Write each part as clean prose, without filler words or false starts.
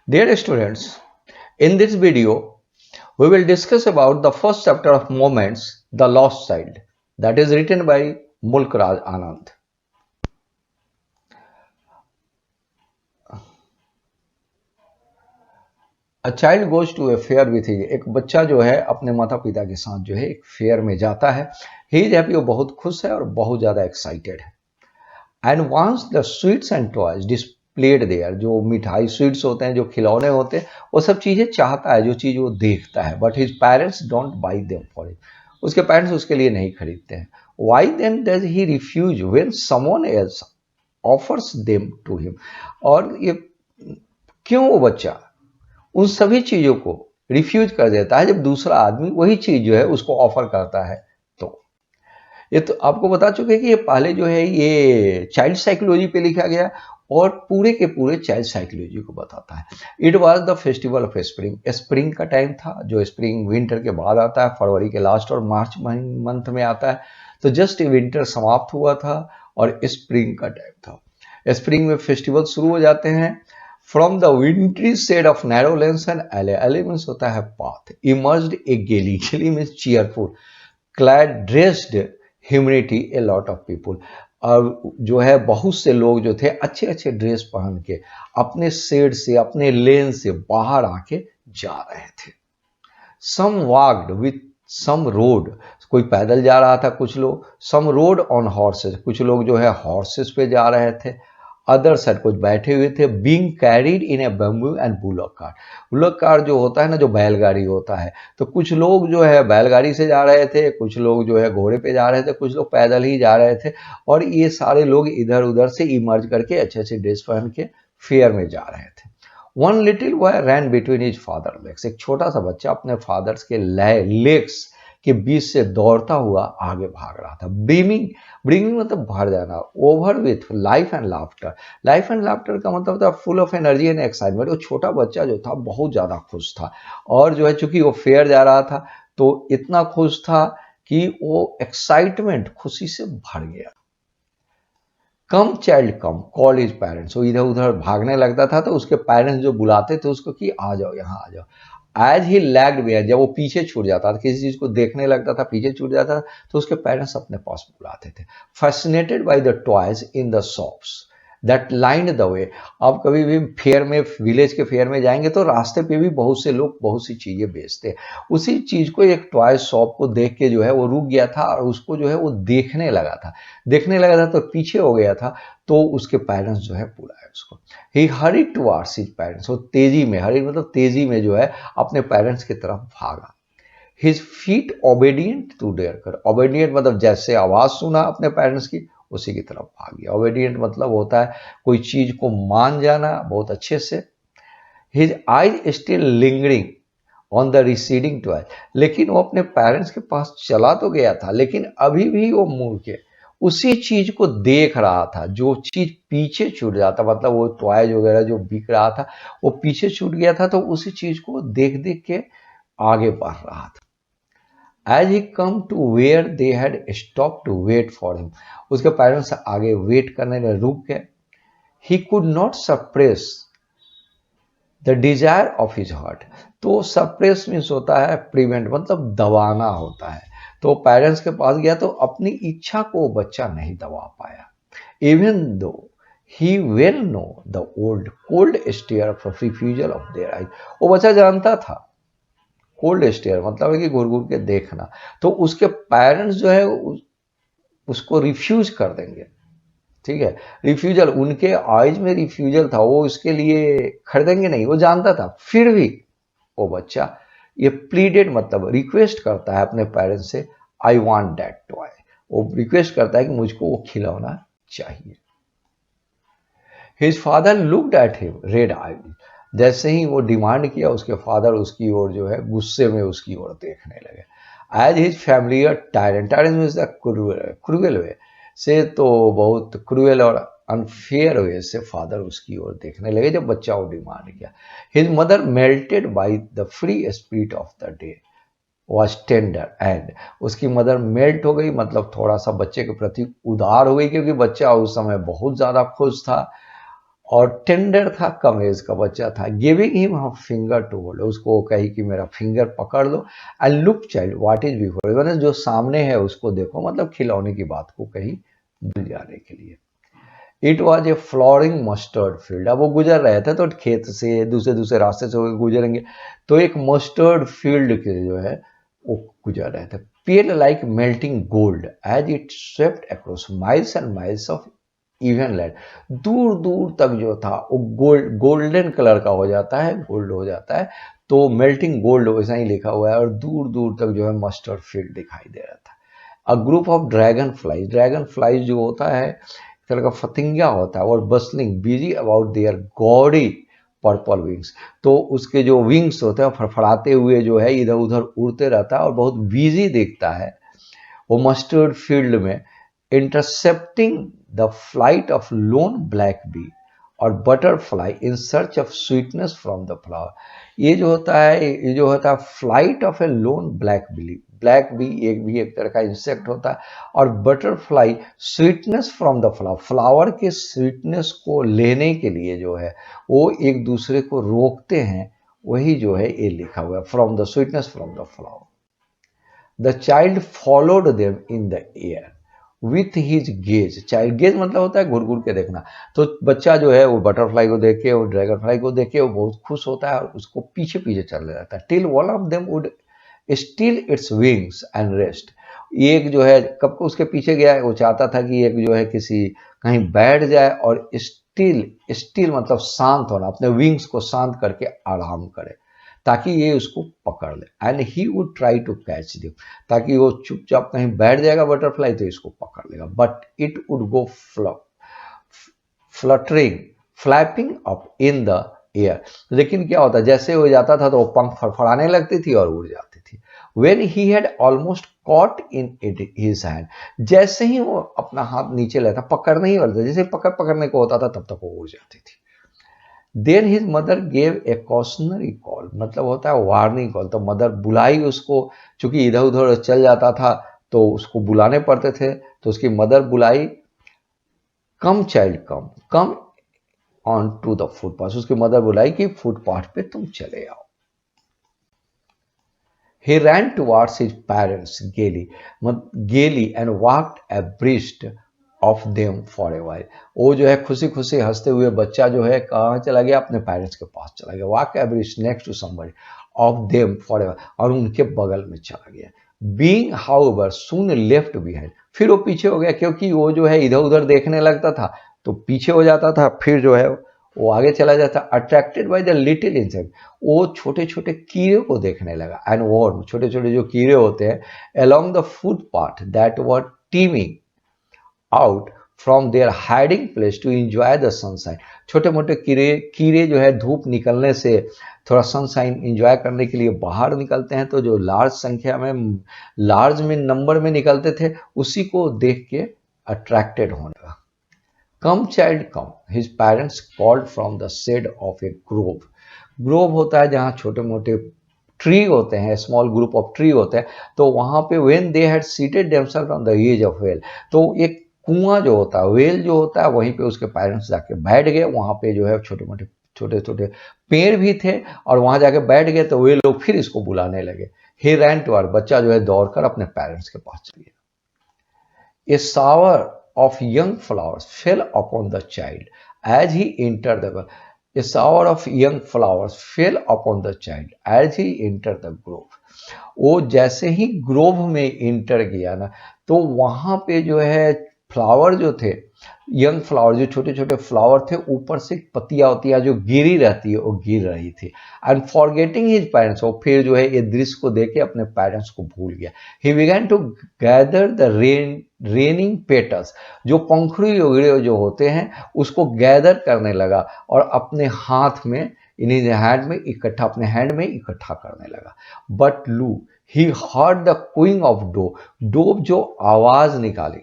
Dear students, in this video, we will discuss about the first chapter of Moments, The Lost Child, that is written by Mulk Raj Anand. A child goes to a fair with his, एक बच्चा जो है अपने माता पिता के साथ जो है एक फेयर में जाता है. He is happy, वो बहुत खुश है और बहुत ज़्यादा एक्साइटेड है. And once the sweets and toys displayed there, जो मिठाई स्वीट्स होते हैं, जो खिलौने होते हैं, वो सब चीज़ें चाहता है, जो चीज़ वो देखता है. But his parents don't buy them for it, उसके पेरेंट्स उसके लिए नहीं खरीदते हैं. Why then does he refuse when someone else offers them to him. और ये क्यों वो बच्चा उन सभी चीज़ों को रिफ्यूज कर देता है जब दूसरा आदमी वही चीज़ जो है उसको ऑफर करता है. तो ये तो आपको बता चुके कि ये पहले जो है ये चाइल्ड साइकोलॉजी पे लिखा गया और पूरे के पूरे चाइल्ड साइकोलॉजी को बताता है. It was the festival of spring. Spring का टाइम था, जो स्प्रिंग विंटर के बाद आता है, फरवरी के लास्ट और मार्च मंथ में आता है. तो जस्ट विंटर समाप्त हुआ था और स्प्रिंग का टाइम था. स्प्रिंग में फेस्टिवल शुरू हो जाते हैं. From the wintry shade of narrow lanes and alley means होता है path, emerged a gaily, gaily means cheerful, clad dressed humanity a lot of people. और जो है बहुत से लोग जो थे अच्छे अच्छे ड्रेस पहन के अपने शेड से, अपने लेन से बाहर आके जा रहे थे. सम वॉक्ड विथ सम रोड, कोई पैदल जा रहा था कुछ लोग. सम रोड ऑन हॉर्सेस, कुछ लोग जो है हॉर्सेस पे जा रहे थे. अदर साइड कुछ बैठे हुए थे. Being carried in A bamboo and bullock car, bullock car जो होता है ना, जो बैलगाड़ी होता है. तो कुछ लोग जो है बैलगाड़ी से जा रहे थे, कुछ लोग जो है घोड़े पे जा रहे थे, कुछ लोग पैदल ही जा रहे थे. और ये सारे लोग इधर उधर से इमर्ज करके अच्छे अच्छे ड्रेस पहन के फेयर में जा रहे थे. वन लिटिल बॉय रैन बिटवीन हिज फादर लेग्स, एक छोटा सा बच्चा अपने फादर्स के लेग्स के बीच से दौड़ता हुआ आगे भाग रहा था. ब्रीमिंग, ब्रिंगिंग मतलब भर जाना. Over with life and laughter, life and laughter का मतलब था full of energy and excitement. वो छोटा बच्चा जो था बहुत ज़्यादा खुश था और जो है चूंकि वो फेयर जा रहा था तो इतना खुश था कि वो एक्साइटमेंट खुशी से भर गया. कम चाइल्ड कम कॉल हिज पेरेंट्स, वो इधर उधर भागने लगता था तो उसके पेरेंट्स जो बुलाते थे उसको कि आ जाओ यहाँ आ जाओ. एज ही लैग्ड बिहाइंड, जब वो पीछे छूट जाता था, किसी चीज को देखने लगता था, पीछे छूट जाता था, तो उसके पेरेंट्स अपने पास बुलाते थे. Fascinated by the toys in the shops that lined the way. आप कभी भी फेयर में, विलेज के फेयर में जाएंगे तो रास्ते पे भी बहुत से लोग बहुत सी चीजें बेचते हैं. उसी चीज को एक टॉय शॉप को देख के जो है वो रुक गया था और उसको जो है वो देखने लगा था. देखने लगा था तो पीछे हो गया था. तो उसके पेरेंट्स जो है बुलाए उसको. ही हरीड टुवर्ड्स हिज पेरेंट्स, वो तेजी में, हरीड मतलब तेजी में जो है अपने पेरेंट्स की तरफ भागा. His feet obedient to their call, obedient मतलब जैसे आवाज सुना अपने पेरेंट्स की उसी की तरफ भाग गया. ओबेडियंट मतलब होता है कोई चीज को मान जाना बहुत अच्छे से. His eyes still lingering on the receding toy, लेकिन वो अपने पेरेंट्स के पास चला तो गया था लेकिन अभी भी वो मुड़ के उसी चीज को देख रहा था. जो चीज पीछे छूट जाता, मतलब वो टॉयज वगैरह जो बिक रहा था वो पीछे छूट गया था, तो उसी चीज को देख देख के आगे बढ़ रहा था. As he came to where they had stopped to wait for him, उसके पेरेंट्स आगे वेट करने में रुक गए. He could not suppress the desire of his heart, तो सप्रेस मीन्स होता है प्रिवेंट, मतलब दबाना होता है. तो पेरेंट्स के पास गया तो अपनी इच्छा को बच्चा नहीं दबा पाया. Even though he well know the old cold stare of refusal of their eyes, वो बच्चा जानता था कोल्ड स्टेयर मतलब है कि घूर घूर के देखना. तो उसके पेरेंट्स जो है उसको रिफ्यूज कर देंगे. ठीक है, रिफ्यूजल, उनके आइज में रिफ्यूजल था, वो उसके लिए खरीदेंगे नहीं, वो जानता था. फिर भी वो बच्चा ये प्लीडेड मतलब रिक्वेस्ट करता है अपने पेरेंट्स से, आई वांट दैट टॉय. वो रिक्वेस्ट करता है कि मुझको वो खिलौना चाहिए. His father looked at him red eyes, जैसे ही वो डिमांड किया उसके फादर उसकी ओर जो है गुस्से में उसकी ओर देखने लगे. As his family tyrant, tyrant means the cruel way से, तो बहुत क्रूएल और अनफेयर वे से फादर उसकी ओर देखने लगे जब बच्चा वो डिमांड किया. His mother melted by the free spirit of the day was tender and, उसकी मदर मेल्ट हो गई मतलब थोड़ा सा बच्चे के प्रति उदार हो गई, क्योंकि बच्चा उस समय बहुत ज़्यादा खुश था और टेंडर था, कम एज का बच्चा था। Giving him her finger to hold, उसको कही कि मेरा फिंगर पकड़ लो। And look child what is before, मैंने जो सामने है उसको देखो, मतलब खिलौने की बात को कहीं भूल जाने के लिए। It was a flooring mustard field, अब वो गुजर रहे थे तो खेत से दूसरे दूसरे रास्ते से गुजरेंगे, तो एक मस्टर्ड फील्ड के जो है वो गुजर रहे थे। Pale like melting gold as it swept across miles and miles of even land, दूर दूर तक जो था वो गोल्डन कलर का हो जाता है, गोल्ड हो जाता है, तो मेल्टिंग गोल्ड वैसा ही लिखा हुआ है, और दूर दूर तक जो है मस्टर्ड फील्ड दिखाई दे रहा था। A group of dragon flies जो होता है एक तरह का फतिंगा होता है, और bustling busy about their gaudy purple wings, तो उसके जो विंग्स होते हैं फड़फड़ाते हुए जो है इधर उधर उड़ते रहता है और बहुत बिजी दिखता है वो मस्टर्ड फील्ड में, intercepting the flight of lone black bee और butterfly in search of sweetness from the flower. ये जो होता है flight of a lone black bee, black bee एक तरह का इंसेक्ट होता है, और butterfly sweetness from the flower, flower के स्वीटनेस को लेने के लिए जो है वो एक दूसरे को रोकते हैं, वही जो है ये लिखा हुआ है, from the sweetness from the flower. The child followed them in the air with his gaze, child gauge मतलब होता है घूर घूर के देखना, तो बच्चा जो है वो बटरफ्लाई को देख के, वो ड्रैगन फ्लाई को देख के वो बहुत खुश होता है और उसको पीछे पीछे चल जाता है। Till one of them would steel its wings and rest, एक जो है कब को उसके पीछे गया, वो चाहता था कि एक जो है किसी कहीं बैठ जाए और स्टील मतलब शांत होना, अपने विंग्स को शांत करके आराम करे ताकि ये उसको पकड़ ले। And he would try to catch them, ताकि वो चुपचाप कहीं बैठ जाएगा बटरफ्लाई तो इसको पकड़ लेगा, but it would go fluttering flapping up in the air, लेकिन क्या होता जैसे हो जाता था तो वो पंख फड़फड़ाने लगती थी और उड़ जाती थी। When he had almost caught in it his hand, जैसे ही वो अपना हाथ नीचे लेता, पकड़ने ही वाला था, जैसे पकड़ने को होता था तब तक वो उड़ जाती थी। Then his mother gave a cautionary call, मतलब होता है वार्निंग कॉल, तो मदर बुलाई उसको, चूंकि इधर उधर चल जाता था तो उसको बुलाने पड़ते थे, तो उसकी मदर बुलाई, come child come, come on to the footpath, उसकी मदर बुलाई कि फुटपाथ पे तुम चले आओ। He ran towards his parents gaily and walked abreast of them for a while. वो जो है खुशी खुशी हंसते हुए बच्चा जो है कहाँ चला गया, अपने पेरेंट्स के पास चला गया, walk abreast next to somebody of them for a while, और उनके बगल में चला गया। Being however soon left behind, फिर वो पीछे हो गया, क्योंकि वो जो है इधर उधर देखने लगता था तो पीछे हो जाता था, फिर जो है वो आगे चला जाता। Attracted by the little insect, वो छोटे छोटे कीड़े को देखने लगा, एंड वर्म, छोटे छोटे जो कीड़े होते हैं, along the footpath that were teeming out from their hiding place to enjoy the sunshine, छोटे मोटे कीड़े जो है धूप निकलने से थोड़ा सनशाइन एंजॉय करने के लिए बाहर निकलते हैं, तो जो लार्ज संख्या में, लार्ज में नंबर में निकलते थे, उसी को देख के अट्रैक्टेड होने लगा। Come child come, his parents called from the shade of a grove, grove होता है जहाँ छोटे मोटे ट्री होते हैं, स्मॉल ग्रुप ऑफ ट्री होते हैं, तो वहाँ पे when they had seated themselves on the edge of well, तो एक कुआं जो होता है, वेल जो होता है, वहीं पे उसके पेरेंट्स जाके बैठ गए, वहाँ पे जो है छोटे छोटे पेड़ भी थे, और वहाँ जाके बैठ गए, तो वे लोग फिर इसको बुलाने लगे। ही रैन टुवर्ड, बच्चा जो है दौड़कर अपने पेरेंट्स के पास चल गया। ए shower of young flowers fell upon the child as he entered the grove. A shower of young flowers fell upon the child as he entered the grove. वो जैसे ही ग्रोव में इंटर किया ना, तो वहां पे जो है फ्लावर जो थे, यंग फ्लावर, जो छोटे छोटे फ्लावर थे, ऊपर से पत्तियां होती है जो गिरी रहती है, वो गिर रही थी। एंड फॉरगेटिंग हिज पेरेंट्स, वो फिर जो है ये दृश्य को देख के अपने पेरेंट्स को भूल गया। He began to gather the raining petals, जो पंखुड़ी वगैरह जो होते हैं उसको गैदर करने लगा और अपने हाथ में, इन्हीं हैंड में इकट्ठा, अपने हैंड में इकट्ठा करने लगा। बट लू he heard the Qing of dove, dove जो आवाज निकाली,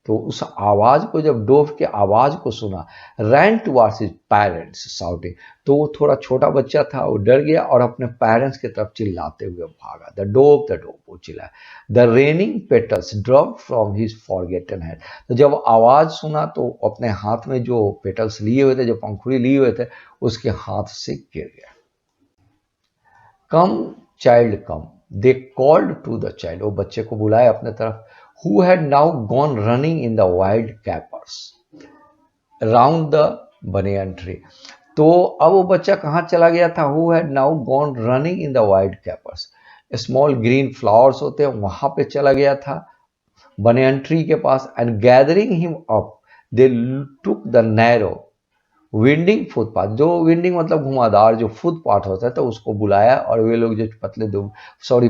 तो उस आवाज को, जब डोव के आवाज को सुना, रैन टुवर्ड्स हिज पेरेंट्स शाउटिंग, तो वो थोड़ा छोटा बच्चा था, वो डर गया और अपने पेरेंट्स की तरफ चिल्लाते हुए भागा। द डोव, वो चिल्लाया। The raining petals drop from his forgotten hand. तो जब आवाज सुना तो अपने हाथ में जो पेटल्स लिए हुए थे, जो पंखुड़ी लिए हुए थे, उसके हाथ से गिर गया। Come child come, they called to the child, वो बच्चे को बुलाए अपने तरफ, who had now gone running in the wild capers round the banyan tree। तो अब वो बच्चा कहाँ चला गया था? who had now gone running in the wild capers, small green flowers होते हैं, वहां पे चला गया था बनियान ट्री के पास। And gathering him up they took the narrow winding footpath, जो विंडिंग मतलब घुमादार जो फुटपाथ होता है, तो उसको बुलाया और वे लोग जो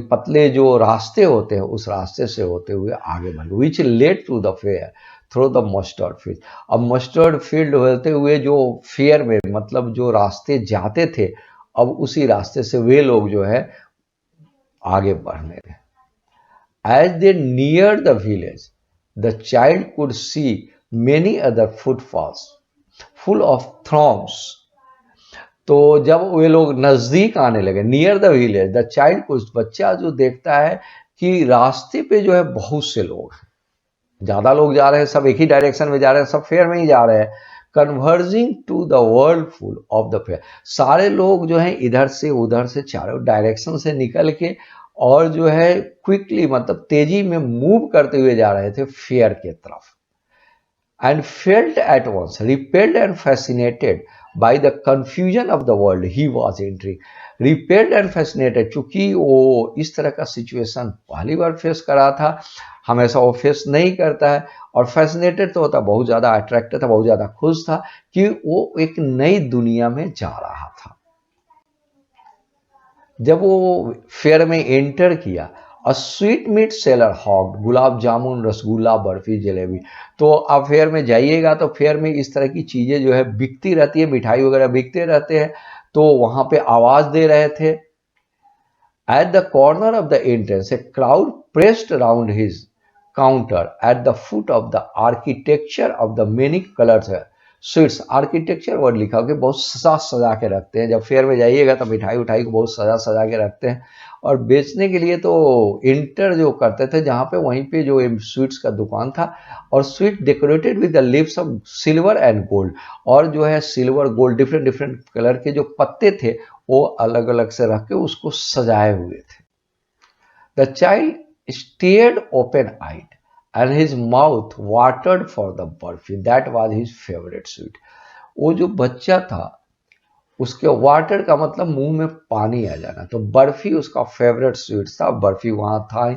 पतले जो रास्ते होते हैं, उस रास्ते से होते हुए आगे बढ़े। Which led to the fair through the mustard field. अब मस्टर्ड फील्ड होते हुए जो फेयर में, मतलब जो रास्ते जाते थे, अब उसी रास्ते से वे लोग जो है आगे बढ़ने लगे। As they near the village the child could see many other footfalls full of throngs. तो जब वे लोग नजदीक आने लगे, near the village the child, कुछ बच्चा जो देखता है कि रास्ते पे जो है बहुत से लोग हैं, ज्यादा लोग जा रहे हैं, सब एक ही डायरेक्शन में जा रहे हैं, सब फेयर में ही जा रहे हैं। Converging to the world full of the fair, सारे लोग जो है इधर से उधर से चारों डायरेक्शन से निकल के और जो है क्विकली, मतलब तेजी में मूव करते हुए जा रहे थे फेयर के तरफ। and felt at once repelled and fascinated by the confusion of the world he was entering। repelled and fascinated, चूंकि वो इस तरह का सिचुएशन पहली बार फेस करा था, हमेशा वो फेस नहीं करता है, और फैसिनेटेड तो होता, बहुत ज्यादा अट्रैक्टेड था, बहुत ज्यादा खुश था कि वो एक नई दुनिया में जा रहा था। जब वो फेयर में एंटर किया, a sweet meat seller hawk, gulab jamun, rasgulla, barfi, jalebi. तो आप फेयर में जाइएगा तो फेयर में इस तरह की चीजें जो है बिकती रहती है, मिठाई वगैरह बिकते रहते हैं, तो वहां पे आवाज दे रहे थे। At the corner of the entrance a crowd pressed around his counter at the foot of the architecture of the many colours sweets. Architecture word लिखा हो कि बहुत सजा सजा के रखते हैं, जब फेयर में जाइएगा तो मिठाई उठाई को बहुत सजा सजा के रखते हैं, और बेचने के लिए तो इंटर जो करते थे जहां पे, वहीं पे जो स्वीट्स का दुकान था, और sweet decorated with the leaves of silver and gold, और जो है silver gold different different colour के जो पत्ते थे वो अलग अलग से रख के उसको सजाए हुए थे। The child stared open eyed and his mouth watered for the barfi, that was his favorite sweet। वो जो बच्चा था उसके वाटर का मतलब मुंह में पानी आ जाना, तो बर्फी उसका फेवरेट स्वीट था, बर्फी वहां था,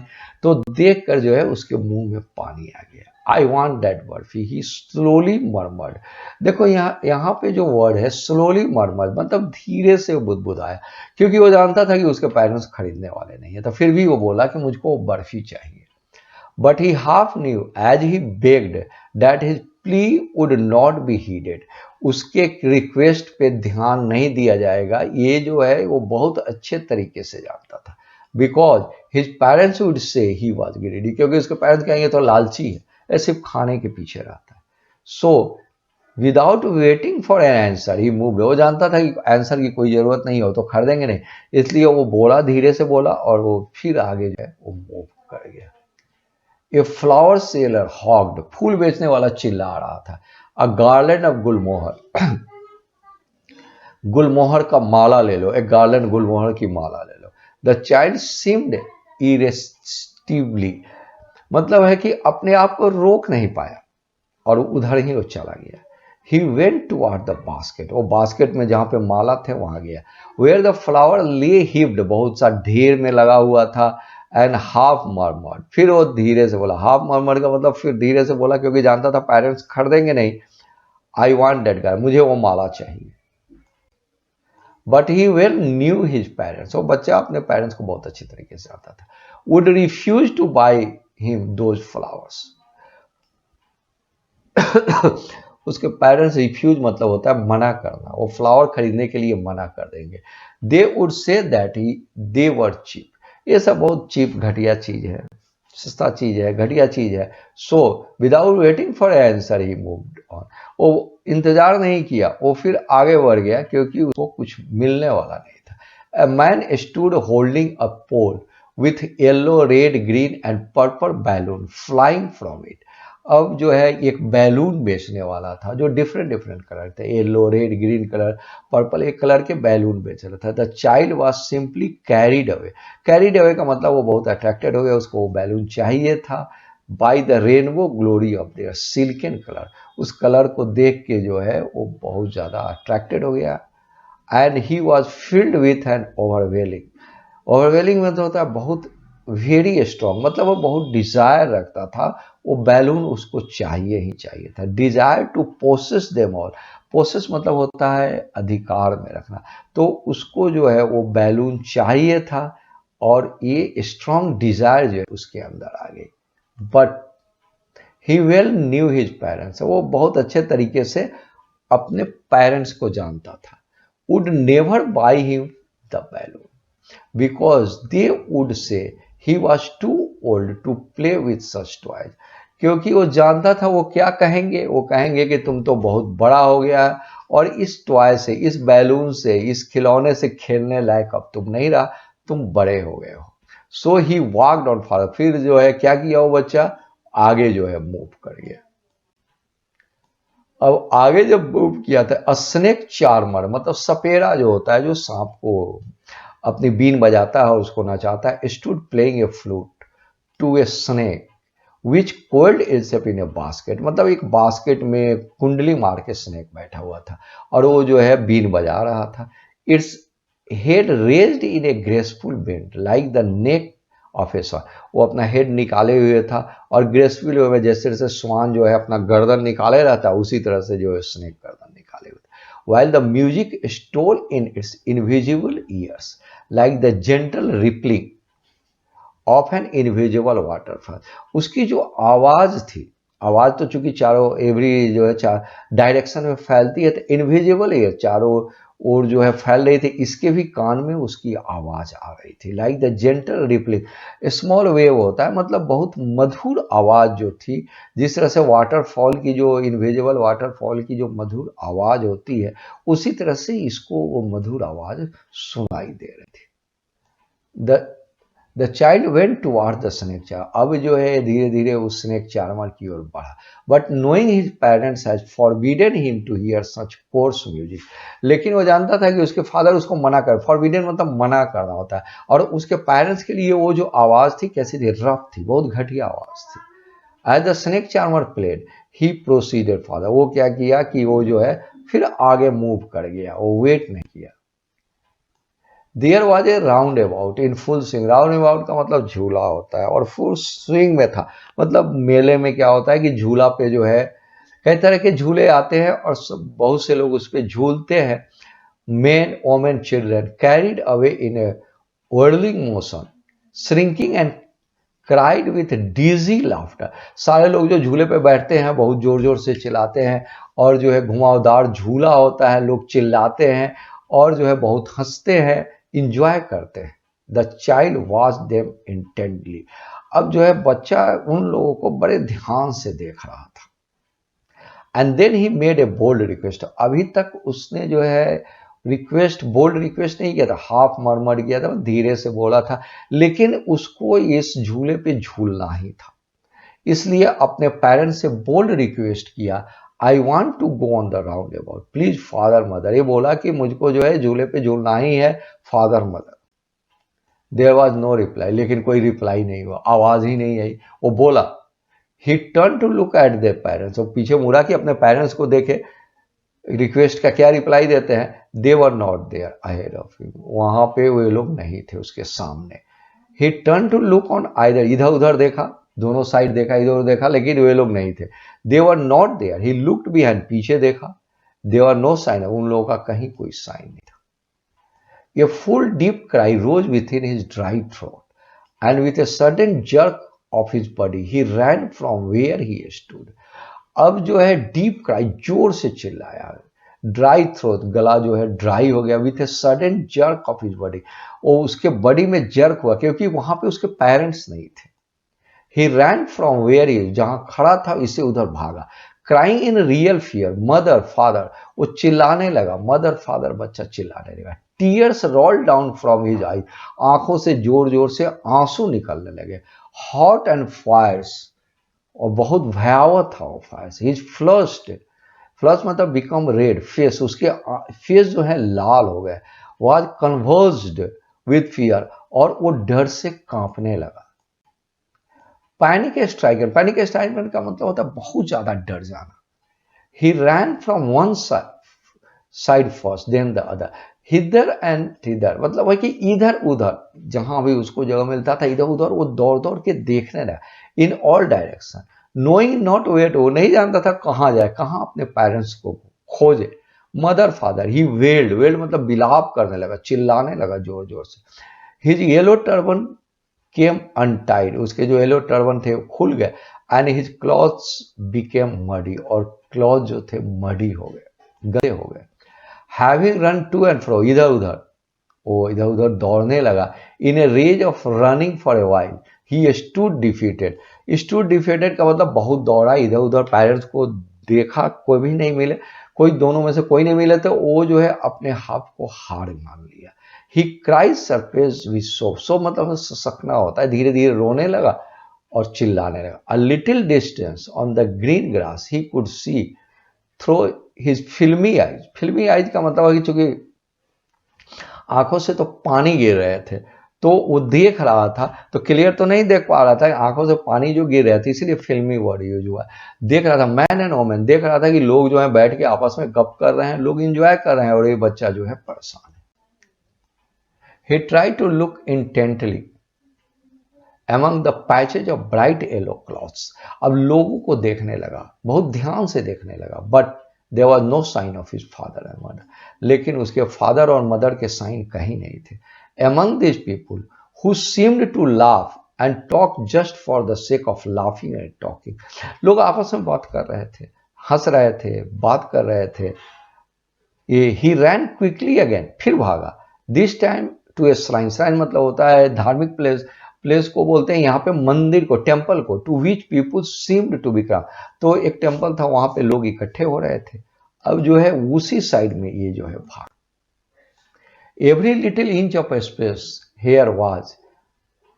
तो देखकर जो है उसके मुंह में पानी आ गया। I want that barfi, he slowly murmured. देखो यहाँ पे जो वर्ड है स्लोली मरमर्ड, मतलब धीरे से बुदबुदाया, क्योंकि वो जानता था कि उसके पेरेंट्स खरीदने वाले नहीं है, तो फिर भी वो बोला कि मुझको बर्फी चाहिए। But he half knew as he begged that his plea would not be heeded। उसके रिक्वेस्ट पे ध्यान नहीं दिया जाएगा, ये जो है वो बहुत अच्छे तरीके से जानता था। Because his parents would say he was greedy, क्योंकि उसके पेरेंट्स कहेंगे तो लालची है, ये सिर्फ खाने के पीछे रहता है। So without waiting for an answer he move, वो जानता था कि आंसर की कोई जरूरत नहीं हो तो खरीदेंगे नहीं, इसलिए वो बोला, धीरे से बोला, और वो फिर आगे जो है वो मूव कर गया। ए फ्लावर सेलर हॉग्ड, फूल बेचने वाला चिल्ला रहा था। अ गार्लैंड ऑफ गुलमोहर, गुलमोहर का माला ले लो, एक गार्लैंड गुलमोहर की माला ले लो। द चाइल्ड सीम्ड इरेस्टिवली, मतलब है कि अपने आप को रोक नहीं पाया और उधर ही वो चला गया। He went toward the basket, वो बास्केट में जहां पे माला थे वहां गया। वेयर द फ्लावर ले हिव्ड, बहुत सा ढेर में लगा हुआ था। एंड हाफ मरमर्ड, फिर वो धीरे से बोला, हाफ मरमर्ड का मतलब फिर धीरे से बोला, क्योंकि जानता था पेरेंट्स खरीदेंगे नहीं। आई वांट दैट गाय, मुझे वो माला चाहिए। But he well new his parents, वो बच्चा अपने पेरेंट्स को बहुत अच्छी तरीके से आता था। Would refuse to buy him those flowers, उसके पेरेंट्स रिफ्यूज मतलब होता है मना करना, वो फ्लावर खरीदने के लिए मना कर देंगे। They would say that he they were cheap, ये सब बहुत चीप घटिया चीज है। सस्ता चीज है, घटिया चीज है। So without waiting for answer he moved on, वो इंतजार नहीं किया, वो फिर आगे बढ़ गया क्योंकि उसको कुछ मिलने वाला नहीं था। A man stood holding a pole with yellow, red, green and purple balloon flying from it. अब जो है एक बैलून बेचने वाला था जो डिफरेंट डिफरेंट कलर थे, yellow, red, green colour, purple, एक कलर के बैलून बेच रहा था। The child was simply carried away. Carried away का मतलब वो बहुत अट्रैक्टेड हो गया, उसको वो बैलून चाहिए था। By the rainbow glory of their silken colour, उस कलर को देख के जो है वो बहुत ज़्यादा अट्रैक्टेड हो गया। And he was filled with an overwhelming. Overwhelming में तो होता है बहुत वेरी स्ट्रॉन्ग, मतलब वो बहुत डिजायर रखता था, वो बैलून उसको चाहिए ही चाहिए था। Desire to possess them all, possess मतलब होता है अधिकार में रखना, तो उसको जो है वो बैलून चाहिए था और ये स्ट्रॉन्ग डिजायर जो है उसके अंदर आ गई। But he well new his parents, वो बहुत अच्छे तरीके से अपने पेरेंट्स को जानता था। Would never by him the balloon because they would say he was too old to play with such toys। क्योंकि वो जानता था वो क्या कहेंगे, वो कहेंगे कि तुम तो बहुत बड़ा हो गया है और इस टॉय से, इस बैलून से, इस खिलौने से खेलने लायक अब तुम नहीं रहा, तुम बड़े हो गए हो। सो ही वॉकड ऑन फॉरदर, फिर जो है क्या किया वो बच्चा, आगे जो है मूव कर गया। अब आगे जब मूव किया था, स्नेक चार्मर मतलब सपेरा जो होता है, जो सांप को अपनी बीन बजाता है और उसको नचाता है, stood playing a flute to a snake which coiled itself in a basket, मतलब एक बास्केट में कुंडली मार के स्नेक बैठा हुआ था और वो जो है बीन बजा रहा था। Its head raised in a graceful bend like the neck of a swan, वो अपना हेड निकाले हुए था और ग्रेसफुल वे में जैसे जैसे स्वान जो है अपना गर्दन निकाले रहता है उसी तरह से जो है स्नेक गर्दन निकाले हुए था। while the music stole in its invisible ears like the gentle rippling of an invisible waterfall, उसकी जो आवाज थी, आवाज तो चूंकि चारों एवरी जो है चार डायरेक्शन में फैलती है, तो इनविजिबल ईयर चारों ओर जो है फैल रही थी, इसके भी कान में उसकी आवाज आ रही थी। Like the gentle rippling, small wave होता है मतलब बहुत मधुर आवाज जो थी, जिस तरह से वाटरफॉल की जो इनविजिबल वाटरफॉल की जो मधुर आवाज होती है, उसी तरह से इसको वो मधुर आवाज सुनाई दे रही थी। The child went toward the snake charmer, अब जो है धीरे धीरे उस स्नेक चार्मर की ओर बढ़ा। But knowing his parents has forbidden him to hear such coarse music, लेकिन वो जानता था कि उसके फादर उसको मना कर, फॉरबिडन मतलब मना करना होता है, और उसके पेरेंट्स के लिए वो जो आवाज थी कैसी थी, रफ थी, बहुत घटिया आवाज थी। As the snake charmer played he proceeded further, वो क्या किया कि वो जो है फिर आगे मूव कर गया, वो वेट नहीं किया। There was a roundabout in full swing, roundabout का मतलब झूला होता है, और फुल स्विंग में था, मतलब मेले में क्या होता है कि झूला पे जो है कई तरह के झूले आते हैं और बहुत से लोग उस पर झूलते हैं। Main, women, children carried away in A whirling motion shrinking and cried with DG laughter, सारे लोग जो झूले पे बैठते हैं बहुत जोर जोर से चिल्लाते हैं, और जो है घुमावदार झूला होता है, लोग चिल्लाते हैं और जो है बहुत हंसते हैं, इंजॉय करते हैं। The child watch them intently, अब जो है बच्चा उन लोगों को बड़े ध्यान से देख रहा था। And then he made a bold request, अभी तक उसने जो है रिक्वेस्ट, बोल्ड रिक्वेस्ट नहीं किया था, हाफ मरमर किया था, धीरे से बोला था, लेकिन उसको इस झूले पे झूलना ही था, इसलिए अपने पेरेंट्स से बोल्ड रिक्वेस्ट किया, I want to go on the roundabout please father mother, ये बोला कि मुझको जो है झूले पे झूलना ही है, father mother. There was no reply, लेकिन कोई रिप्लाई नहीं हुआ, आवाज ही नहीं आई। वो बोला, he turn to look at their parents, वो पीछे मुड़ा कि अपने पेरेंट्स को देखे, रिक्वेस्ट का क्या रिप्लाई देते हैं, they were not there ahead of him, वहां पे वे लोग नहीं थे उसके सामने। He turn to look on either, इधर उधर देखा, दोनों साइड देखा, इधर उधर देखा, लेकिन वे लोग नहीं थे। They were not there, he looked behind, पीछे देखा, दे वर नो साइन, उन लोगों का कहीं कोई साइन नहीं था। A full deep cry rose within his dry throat and with a sudden jerk of his body he ran from where he stood, अब जो है डीप क्राई, जोर से चिल्लाया, ड्राई थ्रोट, गला जो है ड्राई हो गया, with a sudden jerk of his body, वो उसके बॉडी में जर्क हुआ क्योंकि वहां पे उसके पेरेंट्स नहीं थे। ही रैन फ्रॉम वेयर ही, जहां खड़ा था इससे उधर भागा। Crying in real fear, mother father, वो चिल्लाने लगा, मदर फादर, बच्चा चिल्लाने लगा। Tears roll down from his eye, आंखों से जोर जोर से आंसू निकलने लगे। हॉट एंड फायर्स, और बहुत भयावह था वो फायर्स। हिज फ्लश्ड, फ्लश मतलब बिकम रेड, फेस, उसके फेस जो है लाल हो गए। वाज कन्वर्स्ड विद फियर, और वो डर से कांपने लगा। पैनिक स्ट्राइकर, पैनिक स्ट्राइकर का मतलब होता है बहुत ज्यादा डर जाना। He ran from one side first then the other, hither and thither, मतलब है कि इधर उधर, जहां भी उसको जगह मिलता था इधर उधर वो दौड़ दौड़ के देखने लगा। In all direction, knowing not where to, नहीं जानता था कहां जाए, कहां अपने पेरेंट्स को खोजे। Mother father, he wailed, wailed मतलब बिलाप करने लगा, चिल्लाने लगा जोर जोर से। His yellow turban came untied, उसके जो येलो टर्बन थे वो खुल गए। And his clothes became muddy, और क्लॉथ जो थे मडी हो गए, गंदे हो गए। Having run to and fro, इधर उधर, वो इधर उधर दौड़ने लगा। In a rage of running for a while he stood defeated, stood defeated का मतलब बहुत दौड़ा इधर उधर, पेरेंट्स को देखा कोई भी नहीं मिले, कोई दोनों में से कोई नहीं मिले, तो वो जो है अपने हाथ को हार मान लिया। ही क्राइज सरप्राइज विद सोब, सोब मतलब ससकना होता है, धीरे धीरे रोने लगा और चिल्लाने लगा। A little distance on the green grass he could see through his filmy eyes, filmy eyes का मतलब है कि चूंकि आंखों से तो पानी गिर रहे थे, तो वो देख रहा था, तो क्लियर तो नहीं देख पा रहा था, आंखों से पानी जो गिर रहा था, इसीलिए फिल्मी वर्ड यूज हुआ। देख रहा था, मैन एंड वोमेन, देख रहा था कि लोग जो है बैठ के आपस में गप कर रहे हैं, लोग इंजॉय कर रहे हैं, और ये बच्चा जो है परेशान है। He try to look intently among the patches of bright yellow cloths, अब लोगों को देखने लगा, बहुत ध्यान से देखने लगा। But there was no sign of his father and mother, लेकिन उसके फादर और मदर के साइन कहीं नहीं थे। among these people who seemed to laugh and talk just for the sake of laughing and talking, लोग आपस में बात कर रहे थे, हंस रहे थे, बात कर रहे थे। ये ही रैन क्विकली अगेन, फिर भागा। This time to a shrine, shrine मतलब होता है धार्मिक प्लेस, प्लेस को बोलते हैं यहाँ पे मंदिर को, टेम्पल को। To which people seemed to be crowd, तो एक टेम्पल था, वहां पे लोग इकट्ठे हो रहे थे। अब जो है उसी साइड में ये जो है भाग। Every little inch of space here was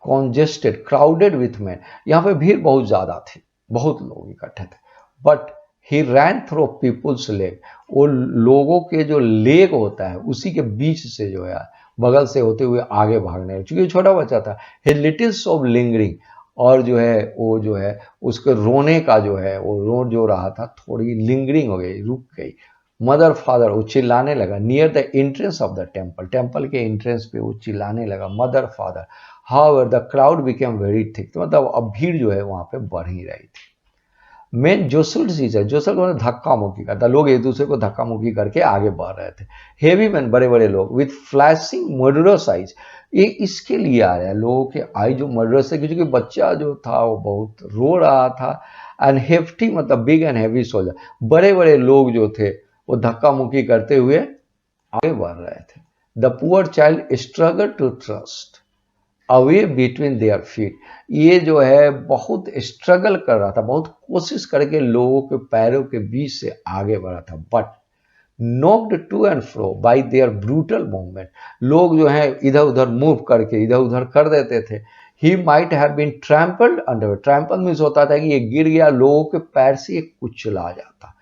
congested crowded with man, यहाँ पे भीड़ बहुत ज्यादा थी, बहुत लोग इकट्ठे थे। But he ran through people's leg, वो लोगों के जो लेग होता है उसी के बीच से जो है बगल से होते हुए आगे भागने, क्योंकि छोटा बच्चा था। हिज लिटिल ऑफ लिंगरिंग, और जो है वो जो है उसके रोने का जो है वो रो जो रहा था, थोड़ी लिंगरिंग हो गई, रुक गई। मदर फादर, वो चिल्लाने लगा। Near the entrance of the temple, temple के एंट्रेंस पे वो चिल्लाने लगा, mother father. However the crowd became very thick, तो मतलब अब भीड़ जो है वहां पे बढ़ ही रही थी। मेन जोसल सीजर, जोसल को धक्का मुक्की करता, लोग एक दूसरे को धक्का मुक्की करके आगे बढ़ रहे थे। हेवी मैन, बड़े बड़े लोग, विथ फ्लैशिंग मर्डरस आइज, ये इसके लिए आ रहा है, लोगों के आई जो मर्डरस है, क्योंकि बच्चा जो था वो बहुत रो रहा था। एंड हेफ्टी मतलब बिग एंड हैवी सोल्जर, बड़े बड़े लोग जो थे वो धक्का मुक्की करते हुए आगे बढ़ रहे थे। The poor child struggle to thrust away between their feet, ये जो है बहुत स्ट्रगल कर रहा था, बहुत कोशिश करके लोगों के पैरों के बीच से आगे बढ़ा था। But knocked to and fro by their brutal movement, लोग जो है इधर उधर मूव करके इधर उधर कर देते थे। He might have been trampled under, trample means होता था कि ये गिर गया, लोगों के पैर से ये कुचला जाता।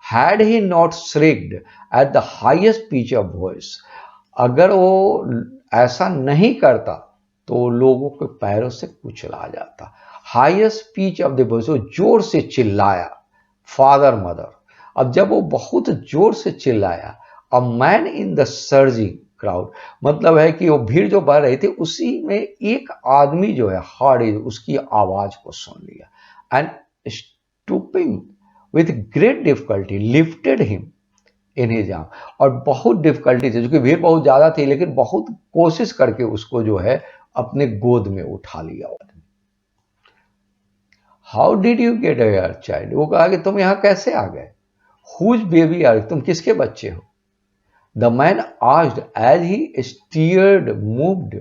Had he not shrieked at the highest pitch of voice, अगर वो ऐसा नहीं करता तो लोगों के पैरों से कुचला जाता। Highest pitch of the voice, वो जोर से चिल्लाया, फादर मदर। अब जब वो बहुत जोर से चिल्लाया, a man in the surging crowd, मतलब है कि वो भीड़ जो बढ़ रही थी उसी में एक आदमी जो है हार्ड उसकी आवाज को सुन लिया। And stooping with great difficulty lifted him in his arm, और बहुत डिफिकल्टी थी क्योंकि भीड़ बहुत ज्यादा थी, लेकिन बहुत कोशिश करके उसको जो है अपने गोद में उठा लिया। How did you get here child, वो कहा कि तुम यहां कैसे आ गए। हुज बेबी आर, तुम किसके बच्चे हो। The man asked as he steered moved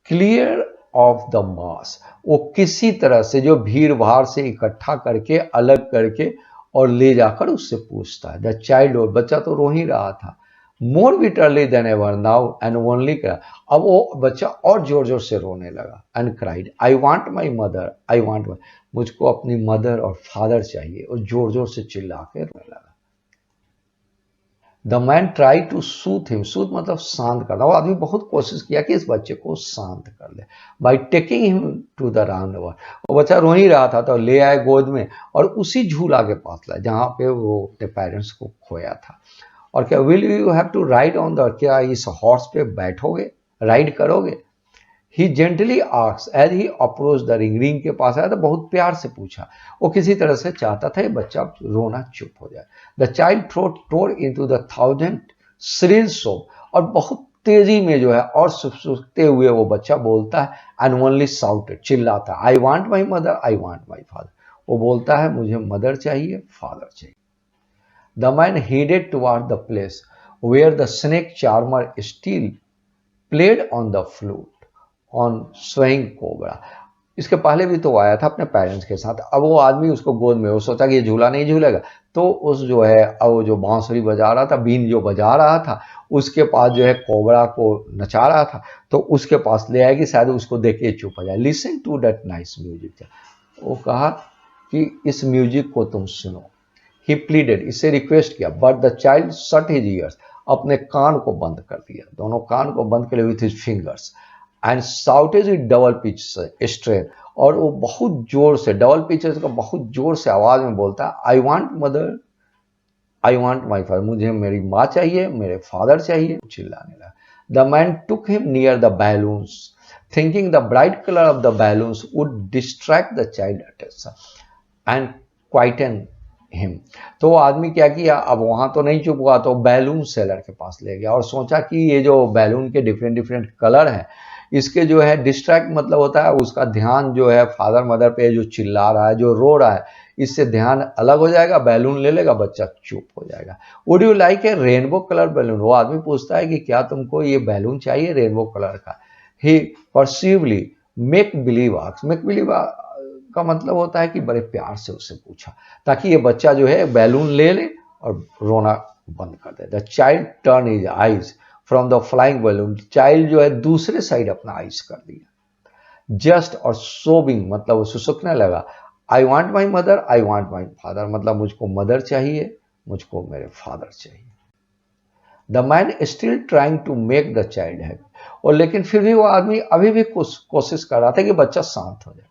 clear of the mass, वो किसी तरह से जो भीड़ भाड़ से इकट्ठा करके अलग करके और ले जाकर उससे पूछता है। द चाइल्ड, और बच्चा तो रो ही रहा था, more bitterly than ever now and only cry, अब वो बच्चा और जोर जोर से रोने लगा। And cried I want my mother, I want my, मुझको अपनी मदर और फादर चाहिए, और जोर जोर से चिल्ला के रोने लगा। The man try to soothe him, soothe मतलब शांत करना, वो आदमी बहुत कोशिश किया कि इस बच्चे को शांत कर ले, by taking him to the roundabout, वो बच्चा रो ही रहा था तो ले आए गोद में और उसी झूला के पास लाए जहाँ पे वो अपने पेरेंट्स को खोया था। और क्या, will you have to ride on the, क्या इस हॉर्स पे बैठोगे, राइड करोगे? He gently asked as he approach the ring, ring के पास आया तो बहुत प्यार से पूछा, वो किसी तरह से चाहता था ये बच्चा रोना चुप हो जाए। The child tore into the thousand shrill sob, और बहुत तेजी में जो है और सुसुकते हुए वो बच्चा बोलता है, एंड ओनली साउटेड, चिल्लाता, आई want my mother, I want my father, वो बोलता है मुझे मदर चाहिए, फादर चाहिए। The man headed toward the place where the snake charmer still played on the flute on swaying cobra, इसके पहले भी तो आया था अपने पेरेंट्स के साथ, अब वो आदमी उसको गोद में, वो सोचा कि ये झूला नहीं झूलेगा, तो उस जो है अब वो जो बांसुरी बजा रहा था, बीन जो बजा रहा था, उसके पास जो है कोबरा को नचा रहा था, तो उसके पास ले आएगी, शायद उसको देख के चुप हो जाए। Listen to that nice music, वो कहा कि इस म्यूजिक को तुम सुनो। ही प्लीडेड, इससे रिक्वेस्ट किया, but the child shut his ears, अपने कान को बंद कर दिया, दोनों कान को बंद कर with his fingers, and shouted with double pitch strain, और वो बहुत जोर से, डबल पिचेस का बहुत जोर से आवाज में बोलता है, I want mother, I want my father, मुझे मेरी माँ चाहिए, मेरे फादर चाहिए, चिल्लाने लगा। The man took him near the balloons, thinking the bright colour of the balloons would distract the child attention and quieten him, तो वो आदमी क्या किया, अब वहां तो नहीं चुप हुआ, तो बैलून सेलर के पास ले गया और सोचा कि ये जो बैलून के डिफरेंट डिफरेंट कलर हैं, इसके जो है डिस्ट्रैक्ट मतलब होता है उसका ध्यान जो है फादर मदर पे, जो चिल्ला रहा है, जो रो रहा है, इससे ध्यान अलग हो जाएगा, बैलून ले लेगा, बच्चा चुप हो जाएगा। Would you like A rainbow colour balloon, वो आदमी पूछता है कि क्या तुमको ये बैलून चाहिए रेनबो कलर का। He persuasively make believe ask, make believe का मतलब होता है कि बड़े प्यार से उससे पूछा, ताकि ये बच्चा जो है बैलून ले ले और रोना बंद कर दे। The child turn his eyes from the flying balloon, child जो है दूसरे साइड अपना आइज कर दिया। जस्ट और सोबिंग मतलब वो सुसुकने लगा, I want my mother, I want my father, मतलब मुझको मदर चाहिए, मुझको मेरे फादर चाहिए। The man still trying to make the child happy, और लेकिन फिर भी वो आदमी अभी भी कोशिश कर रहा था कि बच्चा शांत हो जाए।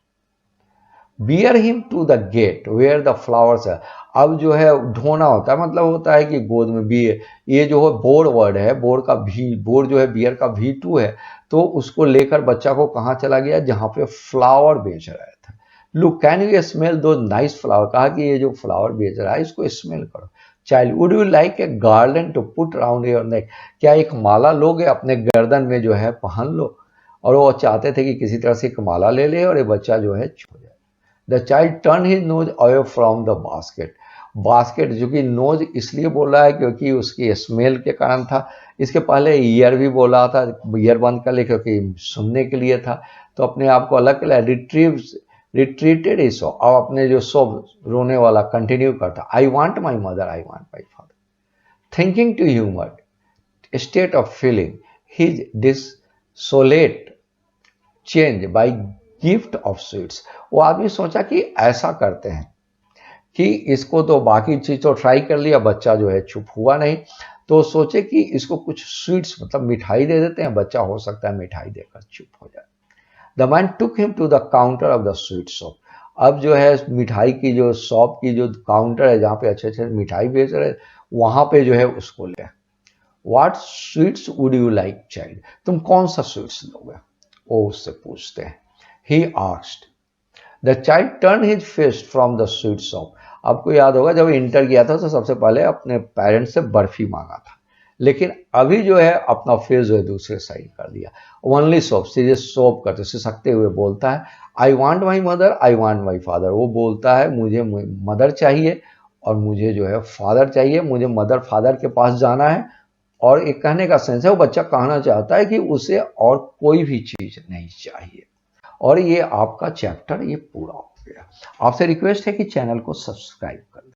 Bear him to the gate where the flowers है, अब जो है ढोना होता है, मतलब होता है कि गोद में बियर, ये जो है बोर्ड वर्ड है, बोर्ड का भी, बोर्ड जो है बियर का V2 है, तो उसको लेकर बच्चा को कहाँ चला गया, जहाँ पे फ्लावर बेच रहा था। लुक कैन यू स्मेल दो नाइस फ्लावर, कहा कि ये जो फ्लावर बेच रहा है इसको स्मेल करो। Child would you like a garland to put round your neck, क्या एक माला लोगे अपने गर्दन में जो है पहन लो, और वो चाहते थे कि किसी तरह से एक माला ले ले और ये बच्चा जो है छो जाए। The child turn his nose away from the basket, basket जो कि नोज इसलिए बोला है क्योंकि उसकी स्मेल के कारण था, इसके पहले ईयर भी बोला था, ईयर बंद कर ले क्योंकि सुनने के लिए था, तो अपने आप को अलग कर रिट्रीटेड ही सो, अब अपने जो सो रोने वाला कंटिन्यू करता, I want my mother, I want my father. Thinking to humour state of feeling his desolate change by gift of sweets, वो आदमी सोचा कि ऐसा करते हैं कि इसको तो बाकी चीज तो ट्राई कर लिया, बच्चा जो है चुप हुआ नहीं, तो सोचे कि इसको कुछ स्वीट्स मतलब मिठाई दे देते हैं, बच्चा हो सकता है मिठाई देकर चुप हो जाए। The man took him to the counter of the sweet shop, अब जो है मिठाई की जो शॉप की जो काउंटर है जहाँ पे अच्छे अच्छे मिठाई बेच रहे, वहां पे जो है उसको ले। What sweets would you like child, तुम कौन सा स्वीट्स लोगे, वो उससे पूछते हैं। He asked. The child turned his face from the sweet shop. आपको याद होगा जब इंटर किया था तो सबसे पहले अपने पेरेंट्स से बर्फी मांगा था, लेकिन अभी जो है अपना फेस जो है दूसरे साइड कर दिया। ओनली सोप, सीधे सोप करते सिसकते हुए बोलता है, आई want my mother, I want my father, वो बोलता है मुझे मदर चाहिए और मुझे जो है फादर चाहिए, मुझे मदर फादर के पास जाना है। और एक कहने का सेंस है, वो बच्चा कहना चाहता है कि उसे और कोई भी चीज नहीं चाहिए। और ये आपका चैप्टर ये पूरा हो गया। आपसे रिक्वेस्ट है कि चैनल को सब्सक्राइब कर लें।